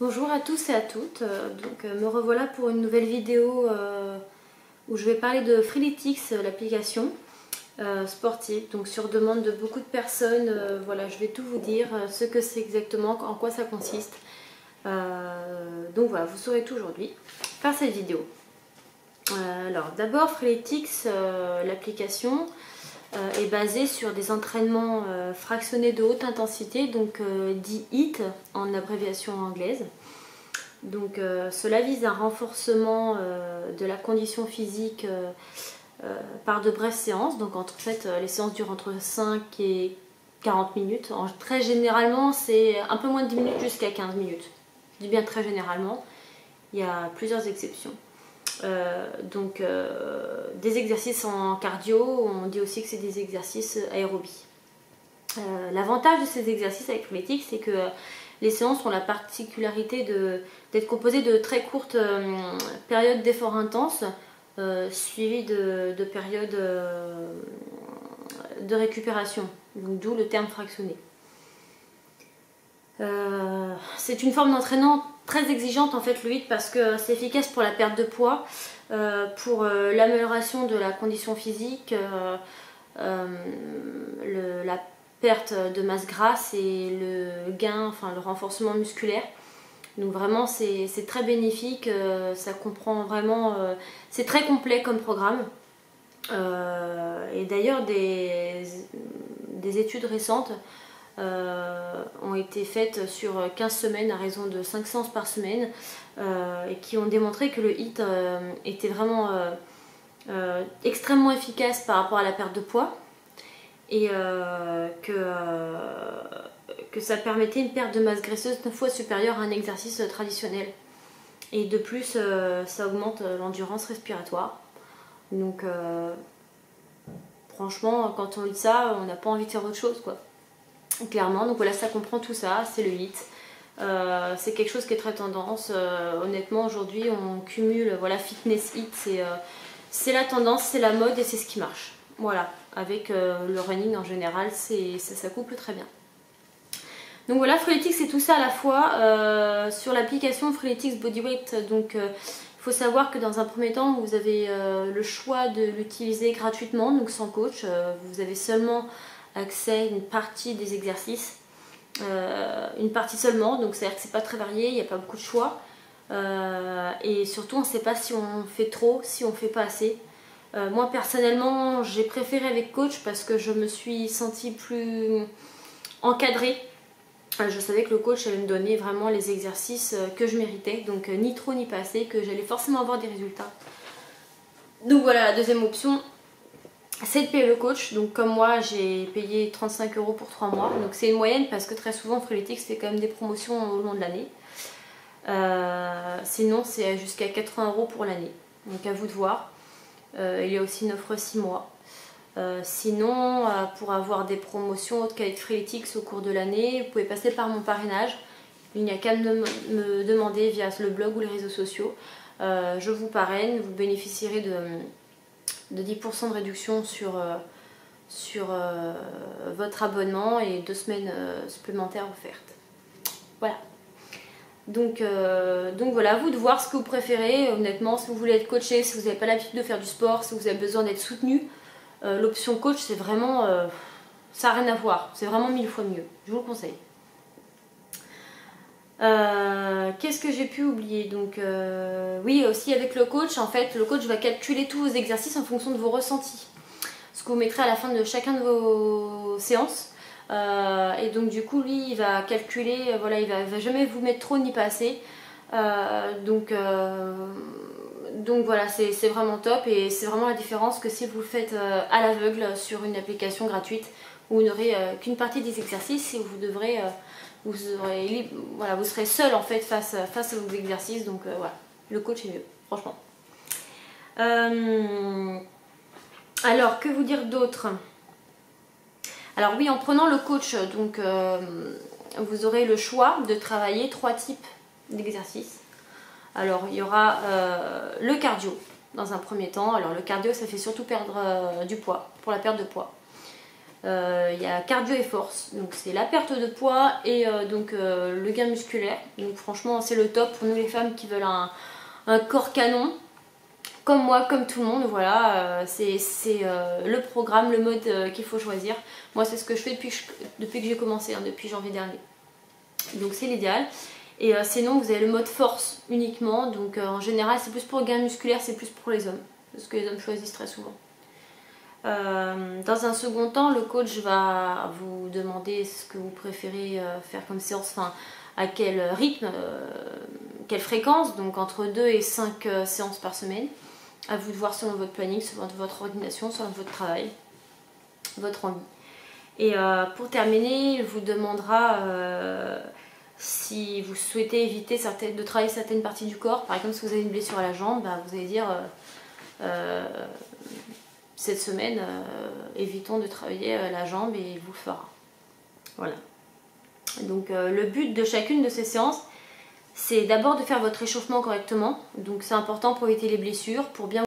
Bonjour à tous et à toutes, me revoilà pour une nouvelle vidéo où je vais parler de Freeletics, l'application sportive, donc sur demande de beaucoup de personnes. Voilà, je vais tout vous dire, ce que c'est exactement, en quoi ça consiste. Donc voilà, vous saurez tout aujourd'hui par cette vidéo. Alors d'abord Freeletics, l'application est basée sur des entraînements fractionnés de haute intensité, donc dit HIIT en abréviation anglaise. Donc cela vise un renforcement de la condition physique par de brèves séances. Donc en fait les séances durent entre 5 et 40 minutes. Très généralement c'est un peu moins de 10 minutes jusqu'à 15 minutes. Je dis bien très généralement, il y a plusieurs exceptions. Des exercices en cardio, on dit aussi que c'est des exercices aérobie. L'avantage de ces exercices avec Freeletics, c'est que les séances ont la particularité d'être composées de très courtes périodes d'efforts intenses suivies de périodes de récupération, d'où le terme fractionné. C'est une forme d'entraînement très exigeante en fait le HIIT, parce que c'est efficace pour la perte de poids, pour l'amélioration de la condition physique, la perte de masse grasse et le gain, enfin le renforcement musculaire. Donc vraiment c'est très bénéfique, ça comprend vraiment, c'est très complet comme programme. Et d'ailleurs des études récentes ont été faites sur 15 semaines à raison de 5 séances par semaine, et qui ont démontré que le HIIT était vraiment extrêmement efficace par rapport à la perte de poids, et que ça permettait une perte de masse graisseuse 9 fois supérieure à un exercice traditionnel. Et de plus ça augmente l'endurance respiratoire. Donc franchement quand on lit ça, on n'a pas envie de faire autre chose quoi. Clairement, donc voilà, ça comprend tout ça, c'est le HIIT. C'est quelque chose qui est très tendance. Honnêtement, aujourd'hui, on cumule, voilà, fitness HIIT, c'est la tendance, c'est la mode et c'est ce qui marche. Voilà, avec le running en général, ça couple très bien. Donc voilà, Freeletics, c'est tout ça à la fois. Sur l'application Freeletics Bodyweight, donc il faut savoir que dans un premier temps, vous avez le choix de l'utiliser gratuitement, donc sans coach. Vous avez seulement accès à une partie des exercices, une partie seulement, donc c'est à dire que c'est pas très varié, il n'y a pas beaucoup de choix, et surtout on ne sait pas si on fait trop, si on fait pas assez. Moi personnellement j'ai préféré avec coach parce que je me suis sentie plus encadrée. Je savais que le coach allait me donner vraiment les exercices que je méritais, donc ni trop ni pas assez, que j'allais forcément avoir des résultats. Donc voilà, la deuxième option, c'est de payer le coach. Donc comme moi j'ai payé 35 € pour 3 mois, donc c'est une moyenne parce que très souvent Freeletics fait quand même des promotions au long de l'année. Sinon c'est jusqu'à 80 € pour l'année, donc à vous de voir. Il y a aussi une offre 6 mois. Sinon pour avoir des promotions autres qu'avec Freeletics au cours de l'année, vous pouvez passer par mon parrainage. Il n'y a qu'à me demander via le blog ou les réseaux sociaux. Je vous parraine, vous bénéficierez de 10% de réduction sur votre abonnement et 2 semaines supplémentaires offertes. Voilà. Donc voilà, à vous de voir ce que vous préférez. Honnêtement, si vous voulez être coaché, si vous n'avez pas l'habitude de faire du sport, si vous avez besoin d'être soutenu, l'option coach, c'est vraiment, ça n'a rien à voir. C'est vraiment 1000 fois mieux. Je vous le conseille. Qu'est-ce que j'ai pu oublier? Donc oui, aussi avec le coach, en fait le coach va calculer tous vos exercices en fonction de vos ressentis, ce que vous mettrez à la fin de chacun de vos séances. Et donc du coup lui il va calculer, voilà, il va jamais vous mettre trop ni pas assez. Donc voilà, c'est vraiment top, et c'est vraiment la différence que si vous le faites à l'aveugle sur une application gratuite où vous n'aurez qu'une partie des exercices et où vous serez seul en fait face à vos exercices. Donc voilà, le coach est mieux, franchement. Alors que vous dire d'autre? Alors oui, en prenant le coach, donc vous aurez le choix de travailler 3 types d'exercices. Alors il y aura le cardio dans un premier temps. Alors le cardio, ça fait surtout perdre du poids, pour la perte de poids. Il y a cardio et force, donc c'est la perte de poids et le gain musculaire. Donc franchement c'est le top pour nous les femmes qui veulent un corps canon, comme moi, comme tout le monde. Voilà, c'est le programme, le mode qu'il faut choisir. Moi c'est ce que je fais depuis que j'ai commencé, hein, depuis janvier dernier. Donc c'est l'idéal. Et sinon vous avez le mode force uniquement, donc en général c'est plus pour le gain musculaire, c'est plus pour les hommes, parce que les hommes choisissent très souvent. Dans un second temps, le coach va vous demander ce que vous préférez faire comme séance, enfin à quel rythme, quelle fréquence, donc entre 2 et 5 séances par semaine. À vous de voir selon votre planning, selon votre organisation, selon votre travail, votre envie. Et pour terminer, il vous demandera si vous souhaitez éviter de travailler certaines parties du corps. Par exemple, si vous avez une blessure à la jambe, vous allez dire cette semaine, évitons de travailler la jambe, et il vous le fera. Voilà. Donc le but de chacune de ces séances, c'est d'abord de faire votre échauffement correctement. Donc c'est important pour éviter les blessures, pour bien